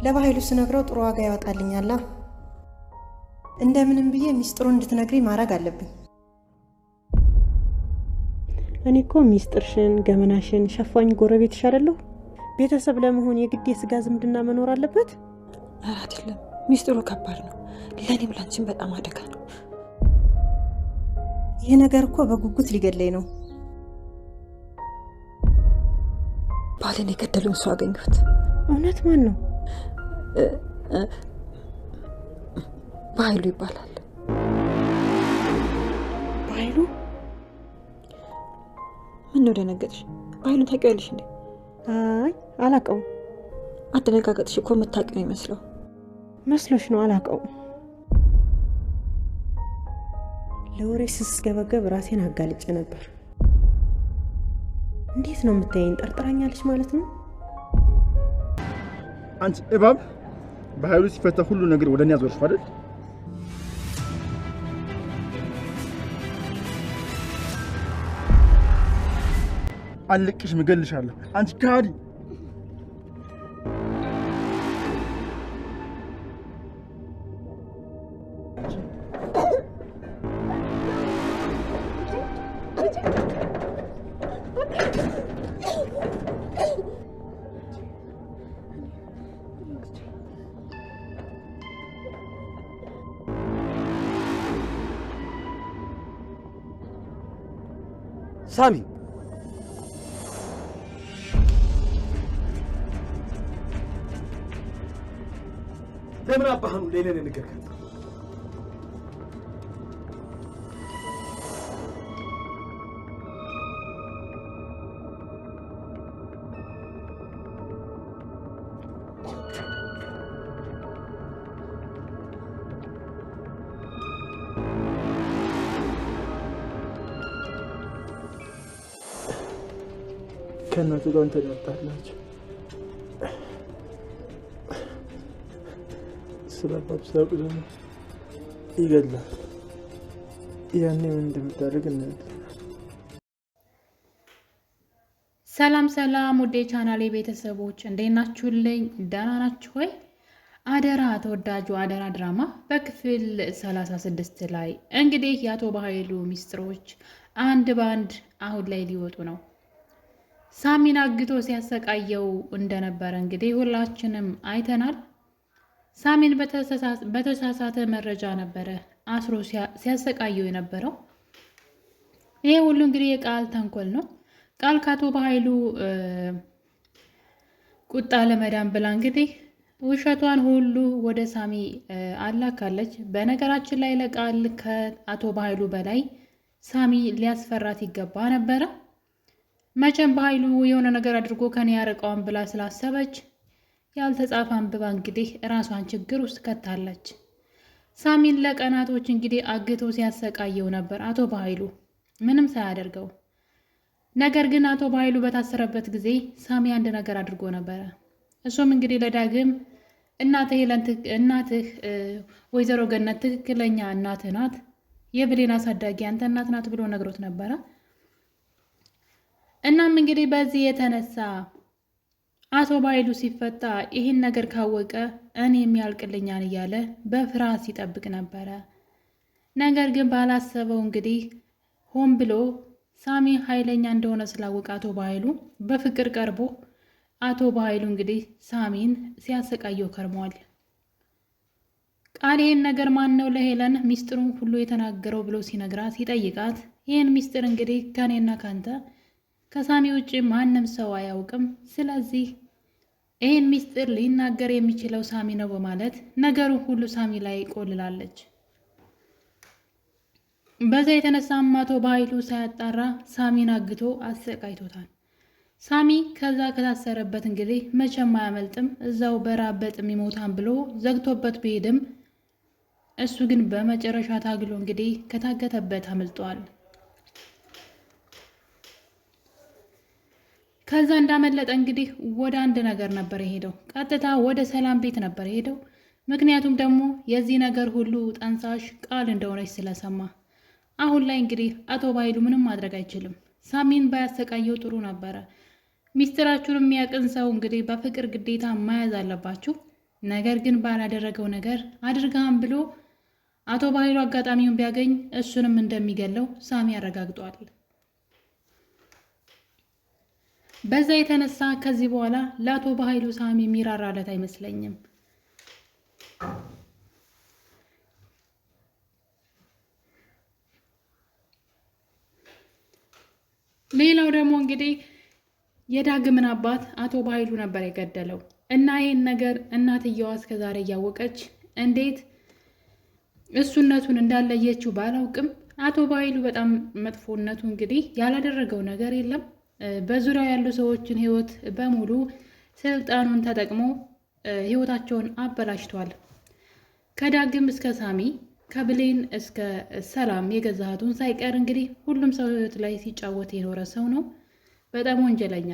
ለባህሉ ስነግረው ጥሩ ዋጋ ያወጣልኛል። እንደምንም ብዬ ሚስጥሩን እንድትነግሪ ማድረግ አለብኝ። እኔ እኮ ሚስጥርሽን ገመናሽን ሸፋኝ ጎረቤትሽ አይደለሁ? ቤተሰብ ለመሆን የግድ የስጋ ዝምድና መኖር አለበት? አይደለም፣ ሚስጥሩ ከባድ ነው። ለእኔም ላንቺም በጣም አደጋ ነው። ይህ ነገር እኮ በጉጉት ሊገለኝ ነው። ባልን የገደለውን ሰው አገኘሁት። እውነት? ማን ነው? በኃይሉ ይባላል። በኃይሉ? ምን ነው ደነገጥሽ? በኃይሉን ታውቂዋለሽ እንዴ? አይ አላውቀውም። አደነጋገጥሽ እኮ የምታውቂው ነው ይመስለው። መስሎሽ ነው? አላውቀውም። ለወሬ ስስገበገብ ራሴን አጋልጬ ነበር። እንዴት ነው የምታየኝ? ጠርጥራኛለች ማለት ነው? አንቺ እባብ፣ በኃይሉ ሲፈታ ሁሉ ነገር ወደኛ ዞርሽ አይደል? አልልቅሽም፣ እገልሻለሁ። አንቺ ካዲ! ሳሚ ለምን አባህኑ ለኔ ነገር ከታ ከእናቱ ጋር ተጣጣላችሁ። ስለባብ ሳውቅ ደግሞ ይገድላል። ያኔ ምን እንደምታደርግ እናያለን። ሰላም ሰላም፣ ውዴ ቻናሌ ቤተሰቦች እንዴት ናችሁልኝ? ደህና ናችሁ ወይ? አደራ ተወዳጁ አደራ ድራማ በክፍል 36 ላይ እንግዲህ የአቶ በኃይሉ ሚስጥሮች አንድ በአንድ አሁን ላይ ሊወጡ ነው። ሳሚን አግቶ ሲያሰቃየው እንደነበረ እንግዲህ ሁላችንም አይተናል። ሳሚን በተሳሳተ መረጃ ነበረ አስሮ ሲያሰቃየው የነበረው። ይሄ ሁሉ እንግዲህ የቃል ተንኮል ነው። ቃል ከአቶ በኃይሉ ቁጣ ለመዳን ብላ እንግዲህ ውሸቷን ሁሉ ወደ ሳሚ አላካለች። በነገራችን ላይ ለቃል ከአቶ በኃይሉ በላይ ሳሚ ሊያስፈራት ይገባ ነበረ። መቼም በኃይሉ የሆነ ነገር አድርጎ ከኔ ያርቀዋን ብላ ስላሰበች ያልተጻፈ አንብባ እንግዲህ ራሷን ችግር ውስጥ ከታለች። ሳሚን ለቀናቶች እንግዲህ አግቶ ሲያሰቃየው ነበር አቶ በኃይሉ ምንም ሳያደርገው። ነገር ግን አቶ በኃይሉ በታሰረበት ጊዜ ሳሚ አንድ ነገር አድርጎ ነበረ። እሱም እንግዲህ ለዳግም እናትህ ወይዘሮ ገነት ትክክለኛ እናትህ ናት፣ የብሌን አሳዳጊ አንተ እናት ናት ብሎ ነግሮት ነበረ። እናም እንግዲህ በዚህ የተነሳ አቶ በኃይሉ ሲፈታ ይህን ነገር ካወቀ እኔ የሚያልቅልኛን እያለ በፍርሃት ሲጠብቅ ነበረ። ነገር ግን ባላሰበው እንግዲህ ሆን ብሎ ሳሚ ኃይለኛ እንደሆነ ስላወቀ አቶ በኃይሉ በፍቅር ቀርቦ አቶ በኃይሉ እንግዲህ ሳሚን ሲያሰቃየው ከርሟል። ቃል ይህን ነገር ማን ነው ለሄለን ሚስጥሩን ሁሉ የተናገረው ብሎ ሲነግራት ሲጠይቃት ይህን ሚስጥር እንግዲህ ከኔና ካንተ ከሳሚ ውጭ ማንም ሰው አያውቅም፣ ስለዚህ ይህን ሚስጥር ሊናገር የሚችለው ሳሚ ነው በማለት ነገሩ ሁሉ ሳሚ ላይ ቆልላለች። በዛ የተነሳም አቶ በኃይሉ ሳያጣራ ሳሚን አግቶ አሰቃይቶታል። ሳሚ ከዛ ከታሰረበት እንግዲህ መቼም አያመልጥም፣ እዛው በራብ በጥም ይሞታን ብሎ ዘግቶበት ቢሄድም እሱ ግን በመጨረሻ ታግሎ እንግዲህ ከታገተበት አመልጧል። ከዛ እንዳመለጠ እንግዲህ ወደ አንድ ነገር ነበር የሄደው፣ ቀጥታ ወደ ሰላም ቤት ነበር የሄደው። ምክንያቱም ደግሞ የዚህ ነገር ሁሉ ጠንሳሽ ቃል እንደሆነች ስለሰማ አሁን ላይ እንግዲህ አቶ በኃይሉ ምንም ማድረግ አይችልም። ሳሚን ባያሰቃየው ጥሩ ነበረ። ሚስጥራችሁን የሚያቅን ሰው እንግዲህ በፍቅር ግዴታ መያዝ አለባችሁ። ነገር ግን ባላደረገው ነገር አድርጋም ብሎ አቶ በኃይሉ አጋጣሚውን ቢያገኝ እሱንም እንደሚገለው ሳሚ አረጋግጧል። በዛ የተነሳ ከዚህ በኋላ ለአቶ በኃይሉ ሳሚ የሚራራለት አይመስለኝም። ሌላው ደግሞ እንግዲህ የዳግምን አባት አቶ በኃይሉ ነበር የገደለው እና ይህን ነገር እናትየዋ እስከዛሬ እያወቀች እንዴት እሱነቱን እንዳለየችው ባላውቅም አቶ በኃይሉ በጣም መጥፎነቱ እንግዲህ ያላደረገው ነገር የለም። በዙሪያው ያሉ ሰዎችን ህይወት በሙሉ ስልጣኑን ተጠቅሞ ህይወታቸውን አበላሽቷል። ከዳግም እስከ ሳሚ፣ ከብሌን እስከ ሰላም የገዛቱን ሳይቀር እንግዲህ ሁሉም ሰው ህይወት ላይ ሲጫወት የኖረ ሰው ነው። በጣም ወንጀለኛ።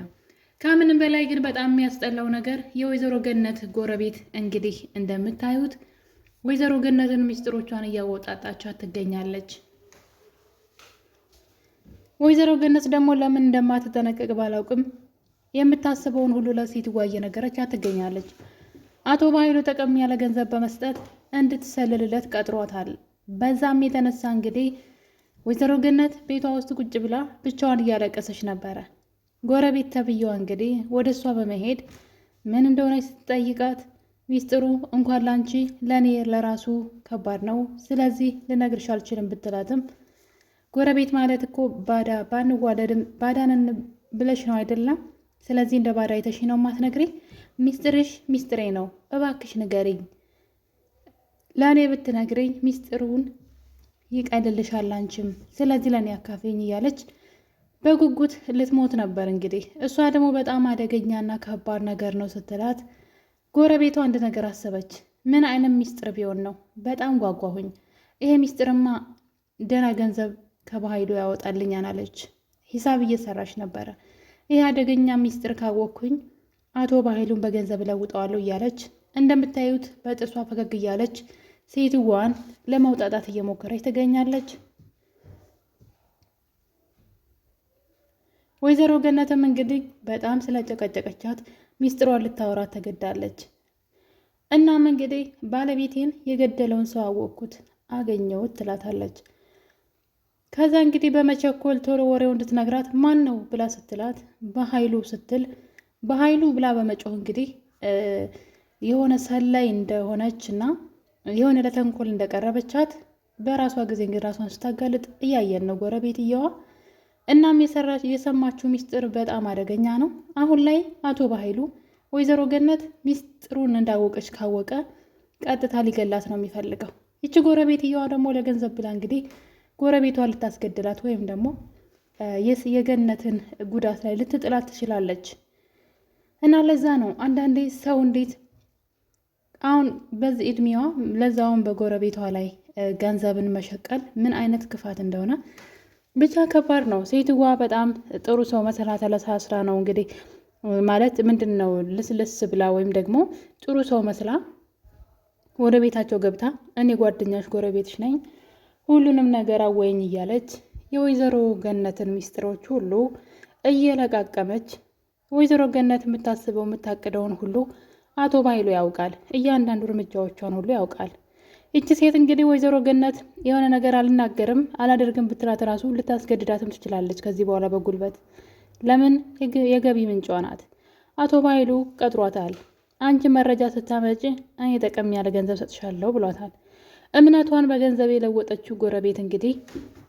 ከምንም በላይ ግን በጣም የሚያስጠላው ነገር የወይዘሮ ገነት ጎረቤት እንግዲህ እንደምታዩት ወይዘሮ ገነትን ሚስጥሮቿን እያወጣጣቻት ትገኛለች። ወይዘሮ ገነት ደግሞ ለምን እንደማትጠነቀቅ ባላውቅም የምታስበውን ሁሉ ለሴትዋ እየነገረቻት ትገኛለች። አቶ በኃይሉ ጠቀም ያለ ገንዘብ በመስጠት እንድትሰልልለት ቀጥሯታል። በዛም የተነሳ እንግዲህ ወይዘሮ ገነት ቤቷ ውስጥ ቁጭ ብላ ብቻዋን እያለቀሰች ነበረ። ጎረቤት ተብዬዋ እንግዲህ ወደ እሷ በመሄድ ምን እንደሆነች ስትጠይቃት ሚስጥሩ እንኳን ላንቺ ለእኔ ለራሱ ከባድ ነው፣ ስለዚህ ልነግርሽ አልችልም ብትላትም ጎረቤት ማለት እኮ ባዳ ባንዋደድም ባዳንን ብለሽ ነው አይደለም? ስለዚህ እንደ ባዳ አይተሽ ነው ማትነግሪኝ? ሚስጥርሽ ሚስጥሬ ነው፣ እባክሽ ንገሪኝ። ለእኔ ብትነግሪኝ ሚስጥሩን ይቀልልሻል አንቺም፣ ስለዚህ ለእኔ አካፍኝ እያለች በጉጉት ልትሞት ነበር። እንግዲህ እሷ ደግሞ በጣም አደገኛና ከባድ ነገር ነው ስትላት ጎረቤቷ አንድ ነገር አሰበች። ምን አይነት ሚስጥር ቢሆን ነው? በጣም ጓጓሁኝ። ይሄ ሚስጥርማ ደህና ገንዘብ ከባኃይሉ ያወጣልኛል አለች። ሂሳብ እየሰራች ነበረ። ይህ አደገኛ ሚስጥር ካወቅኩኝ አቶ በኃይሉን በገንዘብ እለውጠዋለሁ እያለች እንደምታዩት በጥርሷ ፈገግ እያለች ሴትዋን ለመውጣጣት እየሞከረች ትገኛለች። ወይዘሮ ገነትም እንግዲህ በጣም ስለጨቀጨቀቻት ሚስጥሯን ልታወራት ተገዳለች። እናም እንግዲህ ባለቤቴን የገደለውን ሰው አወቅኩት፣ አገኘሁት ትላታለች። ከዛ እንግዲህ በመቸኮል ቶሎ ወሬው እንድትነግራት ማን ነው ብላ ስትላት በኃይሉ ስትል በኃይሉ ብላ በመጮህ እንግዲህ የሆነ ሰላይ እንደሆነች እና የሆነ ለተንኮል እንደቀረበቻት በራሷ ጊዜ እንግዲህ ራሷን ስታጋልጥ እያየን ነው ጎረቤትየዋ። እናም የሰማችው ሚስጥር በጣም አደገኛ ነው። አሁን ላይ አቶ በኃይሉ ወይዘሮ ገነት ሚስጥሩን እንዳወቀች ካወቀ ቀጥታ ሊገላት ነው የሚፈልገው። ይቺ ጎረቤትየዋ ደግሞ ለገንዘብ ብላ እንግዲህ ጎረቤቷ ልታስገድላት ወይም ደግሞ የገነትን ጉዳት ላይ ልትጥላት ትችላለች። እና ለዛ ነው አንዳንዴ ሰው እንዴት አሁን በዚህ እድሜዋ ለዛውን በጎረቤቷ ላይ ገንዘብን መሸቀል ምን አይነት ክፋት እንደሆነ ብቻ ከባድ ነው። ሴትዋ በጣም ጥሩ ሰው መሰላ ተለሳስራ ነው እንግዲህ ማለት ምንድን ነው ልስልስ ብላ ወይም ደግሞ ጥሩ ሰው መስላ ወደ ቤታቸው ገብታ እኔ ጓደኛሽ ጎረቤትሽ ነኝ ሁሉንም ነገር አወይኝ እያለች የወይዘሮ ገነትን ሚስጥሮች ሁሉ እየለቃቀመች ወይዘሮ ገነት የምታስበው የምታቅደውን ሁሉ አቶ በኃይሉ ያውቃል። እያንዳንዱ እርምጃዎቿን ሁሉ ያውቃል። ይቺ ሴት እንግዲህ ወይዘሮ ገነት የሆነ ነገር አልናገርም አላደርግም ብትላት ራሱ ልታስገድዳትም ትችላለች ከዚህ በኋላ በጉልበት። ለምን? የገቢ ምንጯ ናት። አቶ በኃይሉ ቀጥሯታል። አንቺ መረጃ ስታመጪ እኔ ጠቀም ያለ ገንዘብ ሰጥሻለሁ ብሏታል። እምነቷን በገንዘብ የለወጠችው ጎረቤት እንግዲህ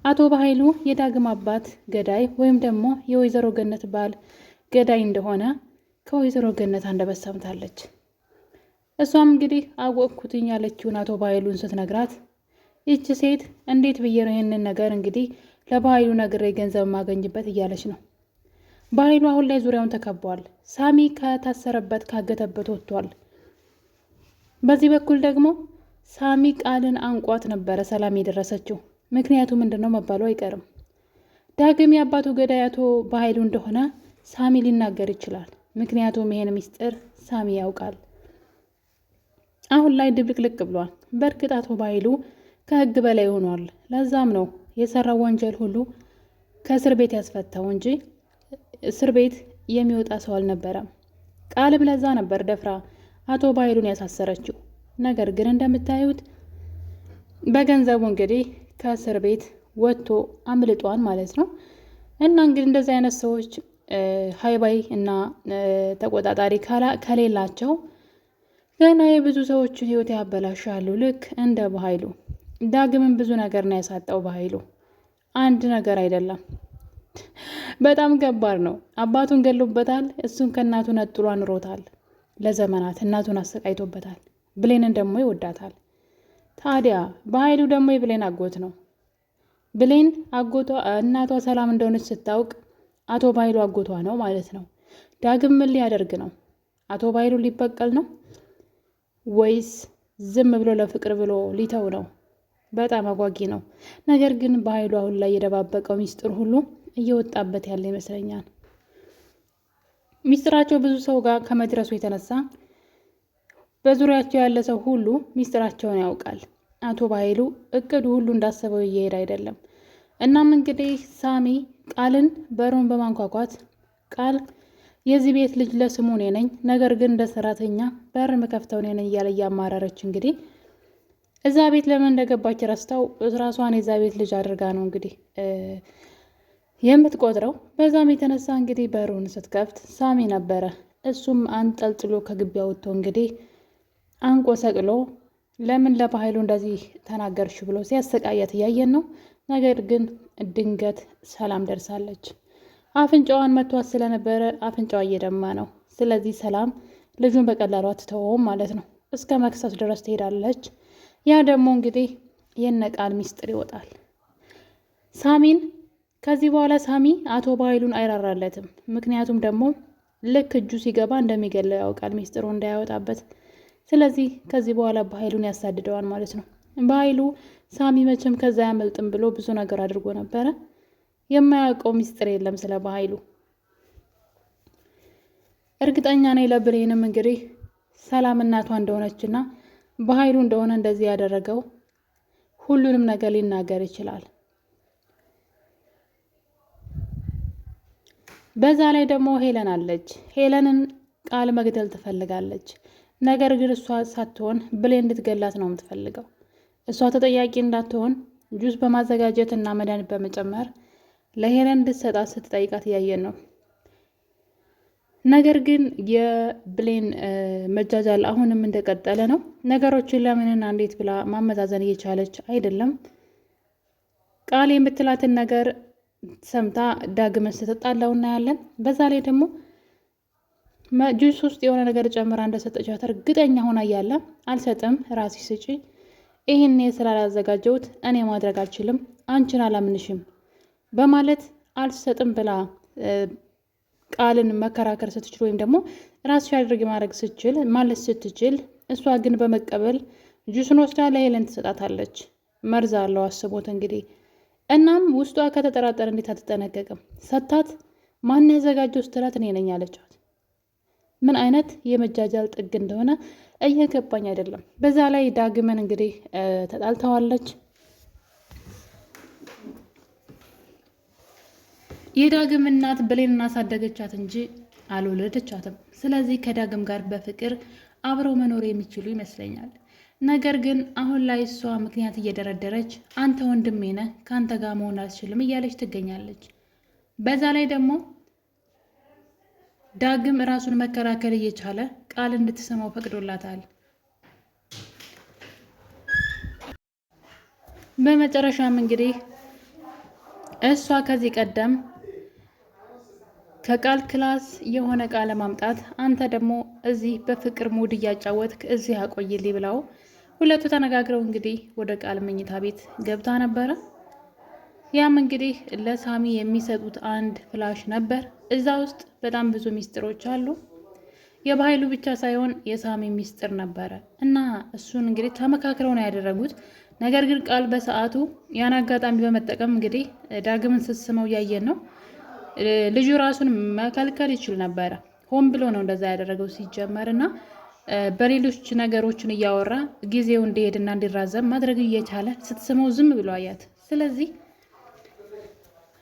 አቶ በኃይሉ የዳግም አባት ገዳይ ወይም ደግሞ የወይዘሮ ገነት ባል ገዳይ እንደሆነ ከወይዘሮ ገነት አንደበት ሰምታለች። እሷም እንግዲህ አወቅኩትኝ ያለችውን አቶ በኃይሉን ስትነግራት ይቺ ሴት እንዴት ብዬ ነው ይህንን ነገር እንግዲህ ለበኃይሉ ነግሬ ገንዘብ ማገኝበት እያለች ነው። በኃይሉ አሁን ላይ ዙሪያውን ተከቧል። ሳሚ ከታሰረበት ካገተበት ወጥቷል። በዚህ በኩል ደግሞ ሳሚ ቃልን አንቋት ነበረ ሰላም የደረሰችው። ምክንያቱ ምንድን ነው መባሉ አይቀርም። ዳግም የአባቱ ገዳይ አቶ በኃይሉ እንደሆነ ሳሚ ሊናገር ይችላል። ምክንያቱም ይሄን ሚስጥር ሳሚ ያውቃል። አሁን ላይ ድብልቅልቅ ብሏል። በእርግጥ አቶ በኃይሉ ከህግ በላይ ሆኗል። ለዛም ነው የሰራው ወንጀል ሁሉ ከእስር ቤት ያስፈታው እንጂ እስር ቤት የሚወጣ ሰው አልነበረም። ቃልም ለዛ ነበር ደፍራ አቶ በኃይሉን ያሳሰረችው። ነገር ግን እንደምታዩት በገንዘቡ እንግዲህ ከእስር ቤት ወጥቶ አምልጧል ማለት ነው። እና እንግዲህ እንደዚህ አይነት ሰዎች ሀይባይ እና ተቆጣጣሪ ከሌላቸው ገና የብዙ ሰዎች ህይወት ያበላሻሉ። ልክ እንደ በኃይሉ ዳግምን ብዙ ነገር ነው ያሳጣው በኃይሉ፣ አንድ ነገር አይደለም። በጣም ከባድ ነው። አባቱን ገሎበታል። እሱን ከእናቱ ነጥሎ አኑሮታል ለዘመናት። እናቱን አሰቃይቶበታል። ብሌንን ደግሞ ይወዳታል። ታዲያ በኃይሉ ደግሞ የብሌን አጎት ነው። ብሌን አጎቷ እናቷ ሰላም እንደሆነች ስታውቅ አቶ በኃይሉ አጎቷ ነው ማለት ነው። ዳግም ምን ሊያደርግ ነው? አቶ በኃይሉ ሊበቀል ነው ወይስ ዝም ብሎ ለፍቅር ብሎ ሊተው ነው? በጣም አጓጊ ነው። ነገር ግን በኃይሉ አሁን ላይ የደባበቀው ሚስጥር ሁሉ እየወጣበት ያለ ይመስለኛል። ሚስጥራቸው ብዙ ሰው ጋር ከመድረሱ የተነሳ በዙሪያቸው ያለ ሰው ሁሉ ሚስጥራቸውን ያውቃል። አቶ በኃይሉ እቅዱ ሁሉ እንዳሰበው እየሄደ አይደለም። እናም እንግዲህ ሳሚ ቃልን በሩን በማንኳኳት ቃል የዚህ ቤት ልጅ ለስሙ እኔ ነኝ፣ ነገር ግን እንደ ሰራተኛ በር መከፍተው እኔ ነኝ እያለ እያማረረች እንግዲህ እዛ ቤት ለምን እንደገባች ረስተው ራሷን የዛ ቤት ልጅ አድርጋ ነው እንግዲህ የምትቆጥረው። በዛም የተነሳ እንግዲህ በሩን ስትከፍት ሳሚ ነበረ። እሱም አንጠልጥሎ ከግቢያ ወጥቶ እንግዲህ አንቆ ሰቅሎ ለምን ለበኃይሉ እንደዚህ ተናገርሽ ብሎ ሲያሰቃያት እያየን ነው። ነገር ግን ድንገት ሰላም ደርሳለች። አፍንጫዋን መቷት ስለነበረ አፍንጫዋ እየደማ ነው። ስለዚህ ሰላም ልጁን በቀላሉ አትተወውም ማለት ነው። እስከ መክሰስ ድረስ ትሄዳለች። ያ ደግሞ እንግዲህ የነቃል ሚስጥር ይወጣል። ሳሚን ከዚህ በኋላ ሳሚ አቶ በኃይሉን አይራራለትም። ምክንያቱም ደግሞ ልክ እጁ ሲገባ እንደሚገለው ያውቃል፣ ሚስጥሩ እንዳያወጣበት። ስለዚህ ከዚህ በኋላ በኃይሉን ያሳድደዋል ማለት ነው። በኃይሉ ሳሚ መቼም ከዛ ያመልጥም ብሎ ብዙ ነገር አድርጎ ነበረ። የማያውቀው ሚስጥር የለም ስለ በኃይሉ። እርግጠኛ ነኝ ለብሌንም እንግዲህ ሰላም እናቷ እንደሆነችና በኃይሉ እንደሆነ እንደዚህ ያደረገው ሁሉንም ነገር ሊናገር ይችላል። በዛ ላይ ደግሞ ሄለን አለች። ሄለንን ቃል መግደል ትፈልጋለች። ነገር ግን እሷ ሳትሆን ብሌን እንድትገላት ነው የምትፈልገው። እሷ ተጠያቂ እንዳትሆን ጁስ በማዘጋጀት እና መድኃኒት በመጨመር ለሄለን እንድትሰጣት ስትጠይቃት እያየን ነው። ነገር ግን የብሌን መጃጃል አሁንም እንደቀጠለ ነው። ነገሮችን ለምንና እንዴት ብላ ማመዛዘን እየቻለች አይደለም። ቃል የምትላትን ነገር ሰምታ ዳግመን ስትጣላው እናያለን። በዛ ላይ ደግሞ ጁስ ውስጥ የሆነ ነገር ጨምራ እንደሰጠቻት እርግጠኛ ሆና እያለ አልሰጥም፣ ራሲ ስጪ፣ ይህን ስላላዘጋጀሁት እኔ ማድረግ አልችልም፣ አንቺን አላምንሽም በማለት አልሰጥም ብላ ቃልን መከራከር ስትችል ወይም ደግሞ ራስሽ አድርጊ ማድረግ ስትችል ማለት ስትችል፣ እሷ ግን በመቀበል ጁስን ወስዳ ለሄለን ትሰጣታለች። መርዝ አለው አስቦት እንግዲህ። እናም ውስጧ ከተጠራጠረ እንዴት አትጠነቀቅም? ሰታት ማን ያዘጋጀው ስትላት እኔ ነኝ አለቻት። ምን አይነት የመጃጃል ጥግ እንደሆነ እየገባኝ አይደለም። በዛ ላይ ዳግመን እንግዲህ ተጣልተዋለች። የዳግም እናት ብሌን እናሳደገቻት እንጂ አልወለደቻትም። ስለዚህ ከዳግም ጋር በፍቅር አብረው መኖር የሚችሉ ይመስለኛል። ነገር ግን አሁን ላይ እሷ ምክንያት እየደረደረች አንተ ወንድሜ ነህ፣ ከአንተ ጋር መሆን አልችልም እያለች ትገኛለች። በዛ ላይ ደግሞ ዳግም ራሱን መከላከል እየቻለ ቃል እንድትሰማው ፈቅዶላታል። በመጨረሻም እንግዲህ እሷ ከዚህ ቀደም ከቃል ክላስ የሆነ ቃል ለማምጣት አንተ ደግሞ እዚህ በፍቅር ሙድ እያጫወትክ እዚህ አቆይልኝ ብለው ሁለቱ ተነጋግረው እንግዲህ ወደ ቃል መኝታ ቤት ገብታ ነበረ። ያም እንግዲህ ለሳሚ የሚሰጡት አንድ ፍላሽ ነበር። እዛ ውስጥ በጣም ብዙ ሚስጥሮች አሉ። የበኃይሉ ብቻ ሳይሆን የሳሚ ሚስጥር ነበረ እና እሱን እንግዲህ ተመካክረው ነው ያደረጉት። ነገር ግን ቃል በሰዓቱ ያን አጋጣሚ በመጠቀም እንግዲህ ዳግምን ስትስመው እያየን ነው። ልጁ ራሱን መከልከል ይችል ነበረ። ሆን ብሎ ነው እንደዛ ያደረገው ሲጀመር እና በሌሎች ነገሮችን እያወራ ጊዜው እንዲሄድና እንዲራዘም ማድረግ እየቻለ ስትስመው ዝም ብሎ አያት። ስለዚህ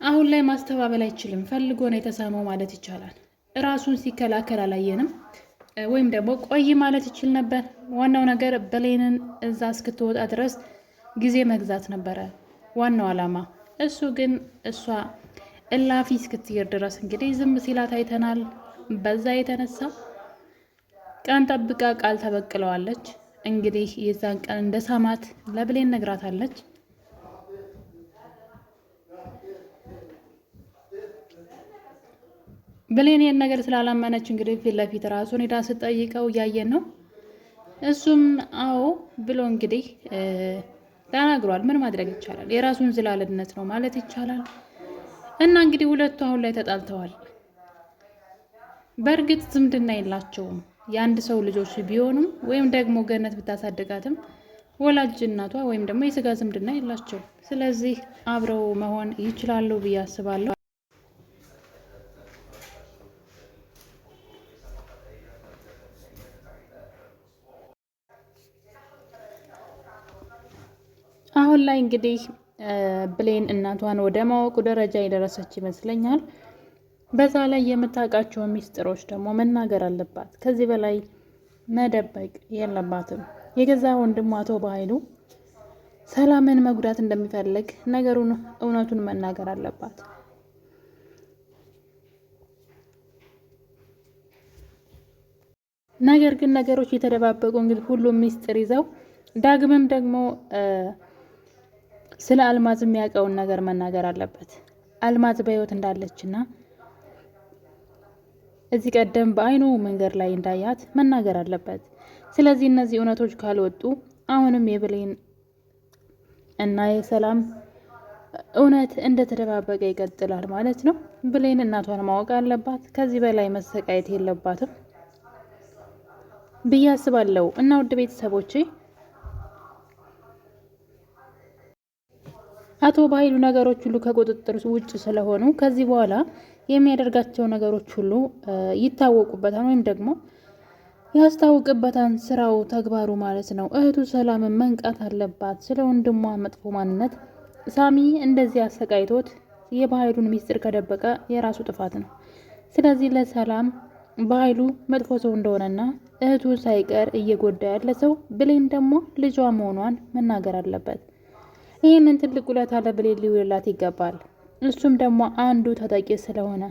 አሁን ላይ ማስተባበል አይችልም። ፈልጎ ነው የተሳመው ማለት ይቻላል። ራሱን ሲከላከል አላየንም። ወይም ደግሞ ቆይ ማለት ይችል ነበር። ዋናው ነገር ብሌንን እዛ እስክትወጣ ድረስ ጊዜ መግዛት ነበረ ዋናው ዓላማ። እሱ ግን እሷ እላፊ እስክትሄድ ድረስ እንግዲህ ዝም ሲላት አይተናል። በዛ የተነሳ ቀን ጠብቃ ቃል ተበቅለዋለች። እንግዲህ የዛን ቀን እንደ ሳማት ለብሌን ነግራታለች። ብሌን ይህን ነገር ስላላመነች እንግዲህ ፊት ለፊት ራሱን ሄዳ ስጠይቀው እያየን ነው። እሱም አዎ ብሎ እንግዲህ ተናግሯል። ምን ማድረግ ይቻላል? የራሱን ዝላልነት ነው ማለት ይቻላል። እና እንግዲህ ሁለቱ አሁን ላይ ተጣልተዋል። በእርግጥ ዝምድና የላቸውም። የአንድ ሰው ልጆች ቢሆኑም ወይም ደግሞ ገነት ብታሳድጋትም ወላጅ እናቷ ወይም ደግሞ የስጋ ዝምድና የላቸው። ስለዚህ አብረው መሆን ይችላሉ ብዬ አስባለሁ። አሁን ላይ እንግዲህ ብሌን እናቷን ወደ ማወቁ ደረጃ የደረሰች ይመስለኛል። በዛ ላይ የምታውቃቸውን ሚስጥሮች ደግሞ መናገር አለባት። ከዚህ በላይ መደበቅ የለባትም። የገዛ ወንድሟ አቶ በኃይሉ ሰላምን መጉዳት እንደሚፈልግ ነገሩን እውነቱን መናገር አለባት። ነገር ግን ነገሮች የተደባበቁ እንግዲህ ሁሉም ሚስጥር ይዘው ዳግምም ደግሞ ስለ አልማዝ የሚያውቀውን ነገር መናገር አለበት። አልማዝ በህይወት እንዳለችና እዚህ ቀደም በአይኑ መንገድ ላይ እንዳያት መናገር አለበት። ስለዚህ እነዚህ እውነቶች ካልወጡ አሁንም የብሌን እና የሰላም እውነት እንደተደባበቀ ይቀጥላል ማለት ነው። ብሌን እናቷን ማወቅ አለባት። ከዚህ በላይ መሰቃየት የለባትም ብዬ አስባለሁ። እና ውድ ቤተሰቦቼ አቶ በኃይሉ ነገሮች ሁሉ ከቁጥጥር ውጭ ስለሆኑ ከዚህ በኋላ የሚያደርጋቸው ነገሮች ሁሉ ይታወቁበታል ወይም ደግሞ ያስታውቅበታል። ስራው ተግባሩ ማለት ነው። እህቱ ሰላምን መንቃት አለባት። ስለ ወንድሟ መጥፎ ማንነት ሳሚ እንደዚህ አሰቃይቶት የበኃይሉን ሚስጥር ከደበቀ የራሱ ጥፋት ነው። ስለዚህ ለሰላም በኃይሉ መጥፎ ሰው እንደሆነና እህቱን ሳይቀር እየጎዳ ያለ ሰው ብሌን ደግሞ ልጇ መሆኗን መናገር አለበት። ይህንን ትልቅ ውለታ ለብሌን ሊውልላት ይገባል። እሱም ደግሞ አንዱ ተጠቂ ስለሆነ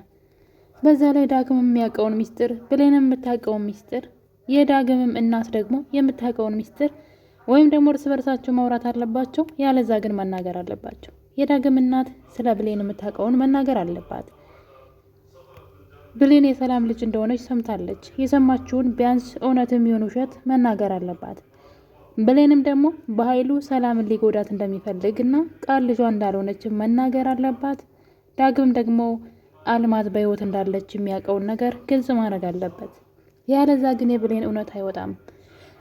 በዛ ላይ ዳግም የሚያውቀውን ሚስጥር ብሌን የምታውቀውን ሚስጥር የዳግምም እናት ደግሞ የምታውቀውን ሚስጥር ወይም ደግሞ እርስ በርሳቸው ማውራት አለባቸው። ያለዛ ግን መናገር አለባቸው። የዳግም እናት ስለ ብሌን የምታውቀውን መናገር አለባት። ብሌን የሰላም ልጅ እንደሆነች ሰምታለች። የሰማችውን ቢያንስ እውነትም ይሁን ውሸት መናገር አለባት። ብሌንም ደግሞ በኃይሉ ሰላምን ሊጎዳት እንደሚፈልግ እና ቃል ልጇ እንዳልሆነች መናገር አለባት። ዳግም ደግሞ አልማዝ በህይወት እንዳለች የሚያውቀውን ነገር ግልጽ ማድረግ አለበት። ያለዛ ግን የብሌን እውነት አይወጣም።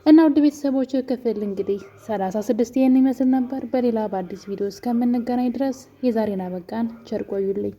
እና ውድ ቤተሰቦች ክፍል እንግዲህ 36 ይህን ይመስል ነበር። በሌላ በአዲስ ቪዲዮ እስከምንገናኝ ድረስ የዛሬን አበቃን። ቸር ቆዩልኝ።